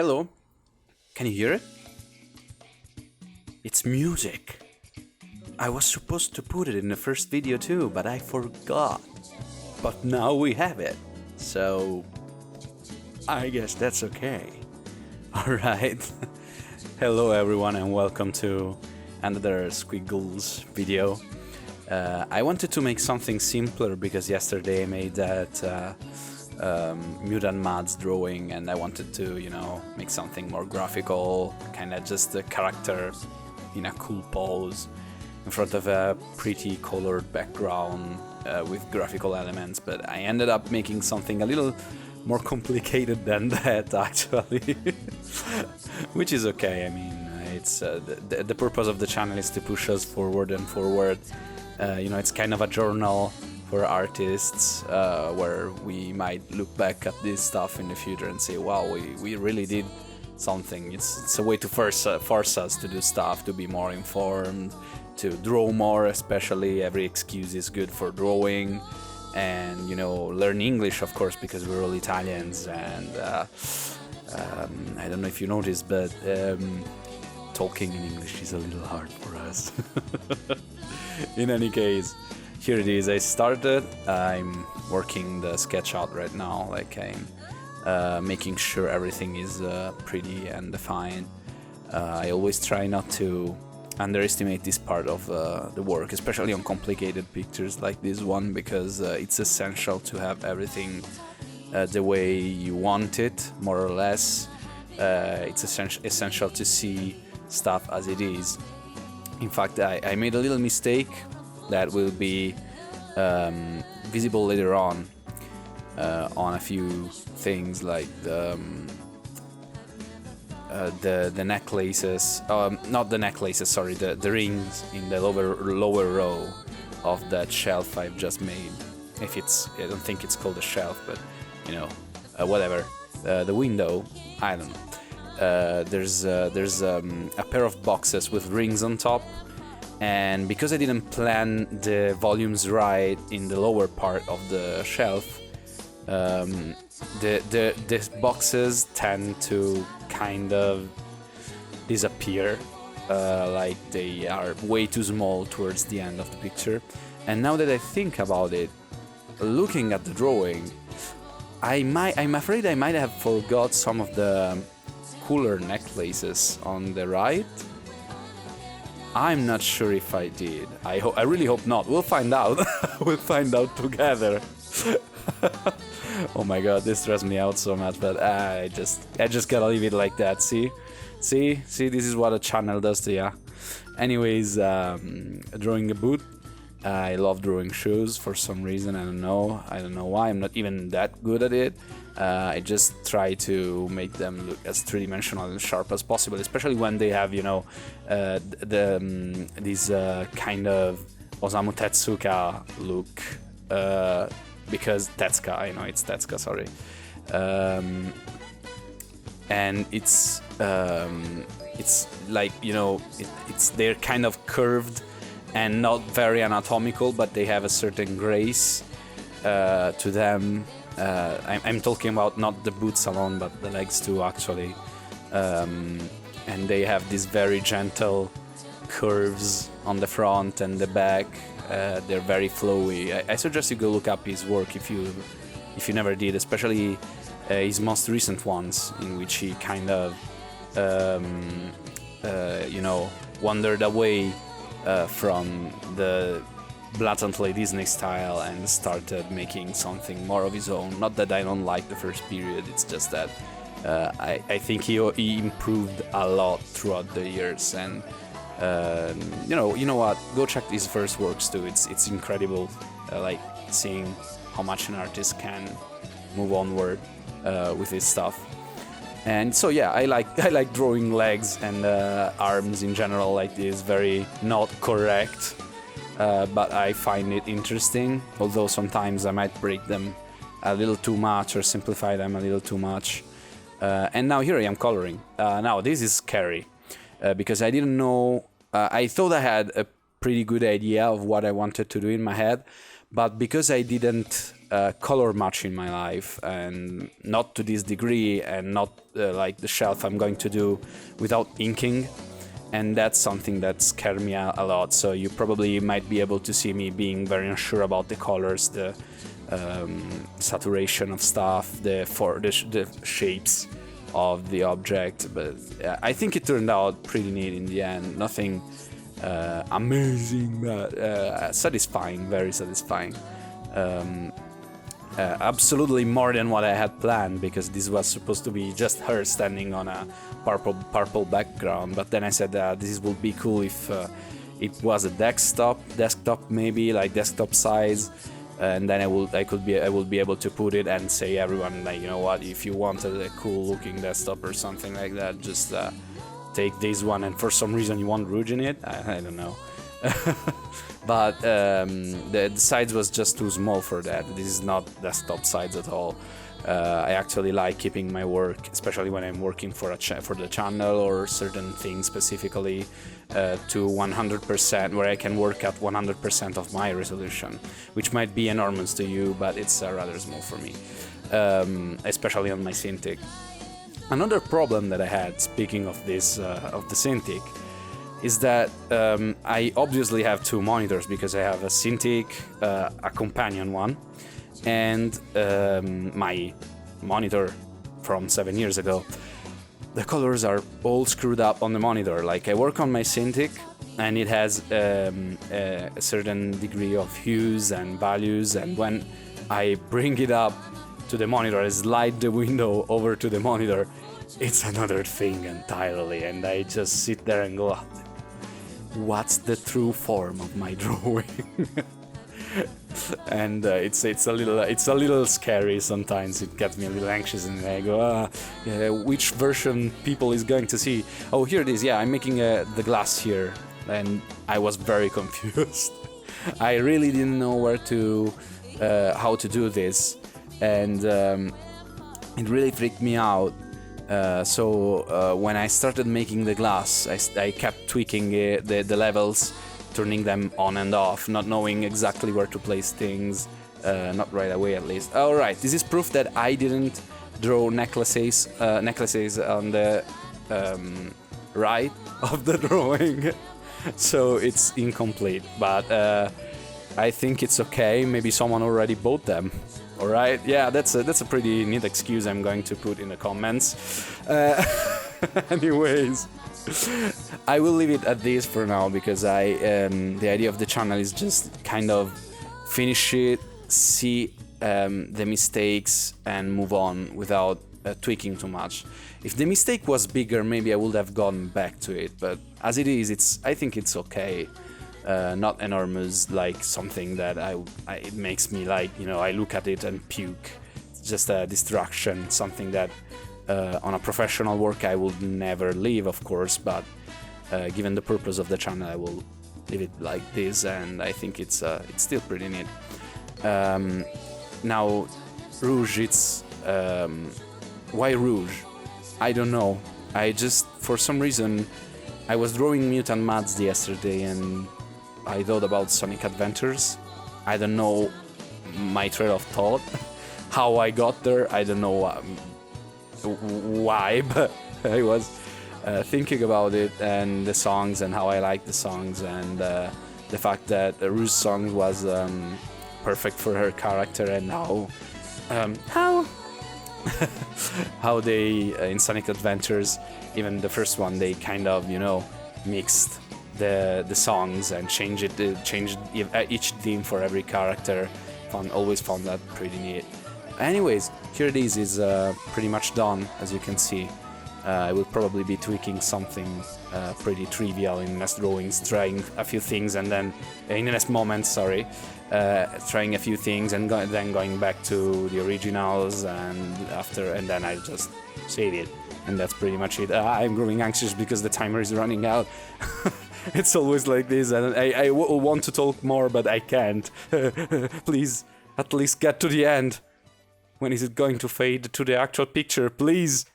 Hello, can you hear it? It's music. I was supposed to put it in the first video too, but I forgot. But now we have it, so I guess that's okay. Alright, hello everyone and welcome to another Squiggles video. I wanted to make something simpler because yesterday I made that Mutant Mads drawing and I wanted to, make something more graphical, kind of just a character in a cool pose in front of a pretty colored background with graphical elements, but I ended up making something a little more complicated than that actually. Which is okay. I mean, it's the purpose of the channel is to push us forward and forward. It's kind of a journal for artists where we might look back at this stuff in the future and say, wow, we really did something. It's a way to force us to do stuff, to be more informed, to draw more especially. Every excuse is good for drawing. And, learn English, of course, because we're all Italians. And I don't know if you noticed, but talking in English is a little hard for us. In any case, here it is. I started. I'm working the sketch out right now. Like I'm making sure everything is pretty and defined. I always try not to underestimate this part of the work, especially on complicated pictures like this one, because it's essential to have everything the way you want it, more or less. It's essential to see stuff as it is. In fact, I made a little mistake that will be visible later on a few things like the necklaces, not the necklaces, sorry, the rings in the lower row of that shelf I've just made. I don't think it's called a shelf, but whatever. The window, I don't know. There's a pair of boxes with rings on top, and because I didn't plan the volumes right in the lower part of the shelf, the boxes tend to kind of disappear, like they are way too small towards the end of the picture. And now that I think about it, looking at the drawing, I'm afraid I might have forgot some of the cooler necklaces on the right. I'm not sure if I did. I really hope not. We'll find out. We'll find out together. Oh my god, this stressed me out so much, but I just gotta leave it like that. See, this is what a channel does to ya. Anyways, drawing a boot. I love drawing shoes for some reason. I don't know why. I'm not even that good at it. I just try to make them look as three-dimensional and sharp as possible, especially when they have, this kind of Osamu Tezuka look. Because Tetsuka, I know it's Tetsuka, sorry. And it's like, they're kind of curved and not very anatomical, but they have a certain grace to them. I'm talking about not the boots alone, but the legs too, actually. And they have these very gentle curves on the front and the back. They're very flowy. I suggest you go look up his work if you never did, especially his most recent ones, in which he kind of wandered away from the blatantly Disney style and started making something more of his own. Not that I don't like the first period, it's just that I think he improved a lot throughout the years. And you know what? Go check his first works too. It's incredible, like seeing how much an artist can move onward with his stuff. And so yeah, I like drawing legs and arms in general like this. Very not correct, but I find it interesting. Although sometimes I might break them a little too much or simplify them a little too much. And now here I am coloring. Now this is scary. Because I didn't know, I thought I had a pretty good idea of what I wanted to do in my head, but because I didn't color much in my life, and not to this degree, and not like the shelf I'm going to do without inking. And that's something that scared me a lot. So you probably might be able to see me being very unsure about the colors, the saturation of stuff, the shapes of the object. But I think it turned out pretty neat in the end. Nothing amazing, but satisfying, very satisfying. Absolutely more than what I had planned, because this was supposed to be just her standing on a purple background. But then I said this would be cool if it was a desktop maybe, like desktop size, and then I will be able to put it and say everyone, like, you know what, if you wanted a cool looking desktop or something like that, just take this one, and for some reason you want Rouge in it. I don't know. But the size was just too small for that. This is not desktop size at all. I actually like keeping my work, especially when I'm working for the channel or certain things specifically, to 100%, where I can work at 100% of my resolution, which might be enormous to you, but it's rather small for me, especially on my Cintiq. Another problem that I had, speaking of this, of the Cintiq, is that I obviously have two monitors, because I have a Cintiq, a companion one, and my monitor from 7 years ago. The colors are all screwed up on the monitor. Like, I work on my Cintiq, and it has a certain degree of hues and values, and when I bring it up to the monitor, I slide the window over to the monitor, it's another thing entirely, and I just sit there and go, what's the true form of my drawing? And it's a little scary sometimes. It gets me a little anxious, and I go, which version people is going to see? Oh, here it is. Yeah, I'm making the glass here, and I was very confused. I really didn't know how to do this, and it really freaked me out. So when I started making the glass, I kept tweaking the levels, turning them on and off, not knowing exactly where to place things, not right away at least. All right, this is proof that I didn't draw necklaces on the right of the drawing, so it's incomplete. But I think it's okay. Maybe someone already bought them. All right, yeah, that's a pretty neat excuse I'm going to put in the comments. Anyways, I will leave it at this for now, because the idea of the channel is just kind of finish it, see the mistakes, and move on without tweaking too much. If the mistake was bigger, maybe I would have gone back to it, but as it is, I think it's okay. Not enormous, like something that it makes me, like, you know, I look at it and puke. It's just a distraction, something that on a professional work I would never leave, of course, but given the purpose of the channel, I will leave it like this, and I think it's still pretty neat. Now, Rouge, it's why Rouge? I don't know. I just, for some reason, I was drawing Mutant Mads yesterday, and I thought about Sonic Adventures. I don't know my trail of thought, how I got there. I don't know why, but I was thinking about it, and the songs, and how I like the songs, and the fact that the Rouge song was perfect for her character, and how they in Sonic Adventures, even the first one, they kind of, you know, mixed the songs and changed each theme for every character. Always found that pretty neat. Anyways, here it is. It's pretty much done, as you can see. I will probably be tweaking something pretty trivial in next drawings, trying a few things, and then in the next moment, trying a few things, and then going back to the originals, and then I just save it, and that's pretty much it. I'm growing anxious because the timer is running out. It's always like this, and I want to talk more, but I can't. Please, at least get to the end. When is it going to fade to the actual picture, please?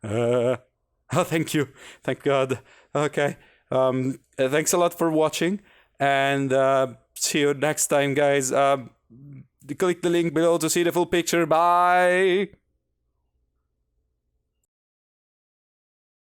Oh, thank you. Thank God. Okay. Thanks a lot for watching, and see you next time, guys. Click the link below to see the full picture. Bye!